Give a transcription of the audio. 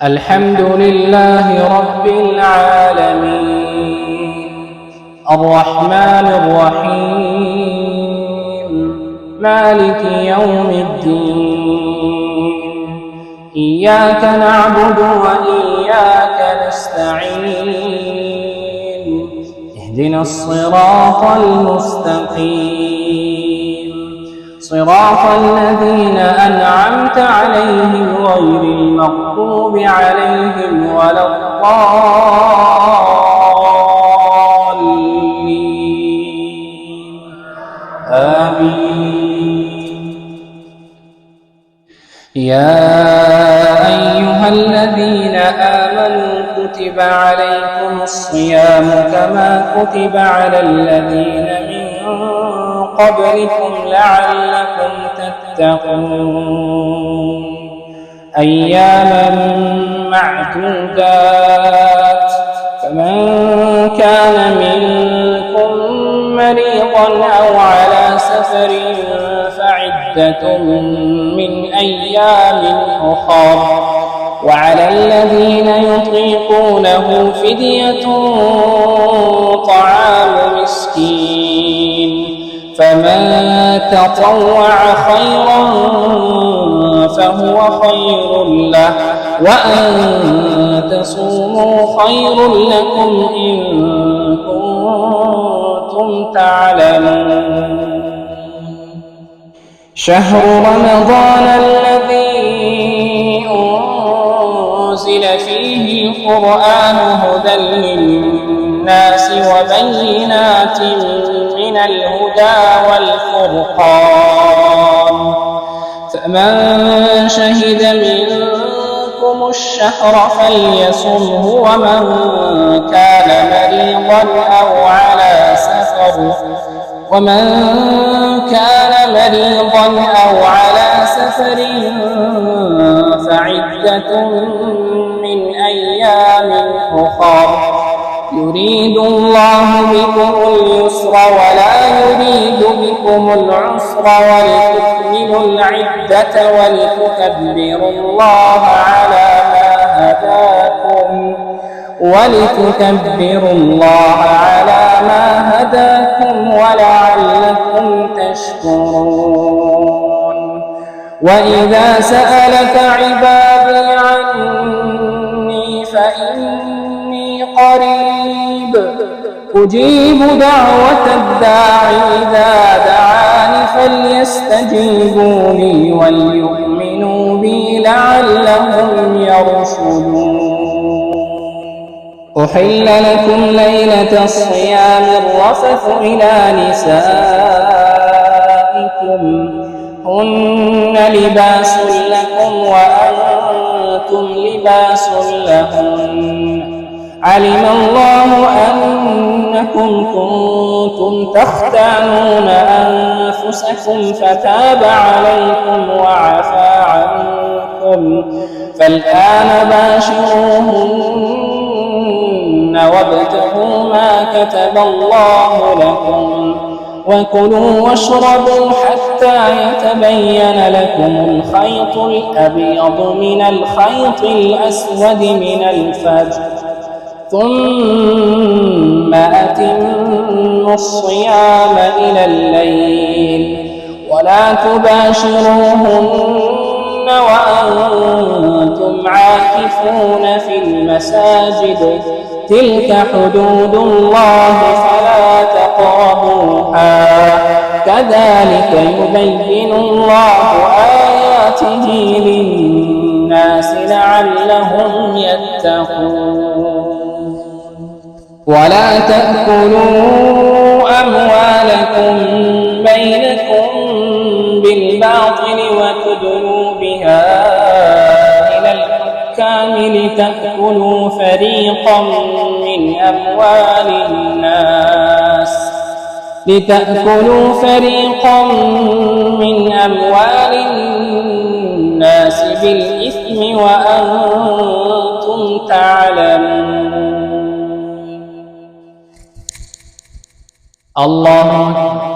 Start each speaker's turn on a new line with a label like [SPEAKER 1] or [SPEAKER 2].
[SPEAKER 1] الحمد لله رب العالمين الرحمن الرحيم مالك يوم الدين إياك نعبد وإياك نستعين اهدنا الصراط المستقيم صراط الذين أنعمت عليهم غير المغضوب عليهم ولا الضالين آمين. يا أيها الذين آمنوا كتب عليكم الصيام كما كتب على الذين من قبلكم لعلكم تتقون أياما معدودات فمن كان منكم مريضا أو على سفر فعدة من أيام أخر وعلى الذين يطيقونه فدية طعام مسكين فمن تطوع خيرا فهو خير له وأن تصوموا خير لكم إن كنتم تعلمون. شهر رمضان الذي أنزل فيه القرآن هدى للناس وبينات من الهدى والفرقان فمن شهد منكم الشهر فليصمه ومن كان مريضا أو على سفر فعدة من أيام أخر يريد الله بكم اليسر ولا يريد بكم العسر ولتكملوا العدة ولتكبروا الله على ما هداكم ولعلكم تشكرون. وإذا سألك عبادي عني فإني قريب أجيب دعوة الداع إذا دعاني فليستجيبوا لي وليؤمنوا بي لعلهم يرشدون. أحل لكم ليلة الصيام الرفث إلى نسائكم هن لباس لكم وأنتم لباس لهن علم الله أنكم كنتم تختانون أنفسكم فتاب عليكم وعفى عنكم فالآن باشروهن وابتغوا ما كتب الله لكم وكلوا واشربوا حتى يتبين لكم الخيط الأبيض من الخيط الأسود من الفجر ثم أتموا الصيام إلى الليل ولا تباشروهن وأنتم عاكفون في المساجد تلك حدود الله فلا تقربوها كذلك يبين الله آياته للناس لعلهم يتقون. ولا تأكلوا أموالكم بينكم بالباطل وتدلوا بها إلى الحكام لتأكلوا فريقا من أموال الناس بالإثم وأنتم تعلمون. الله أكبر.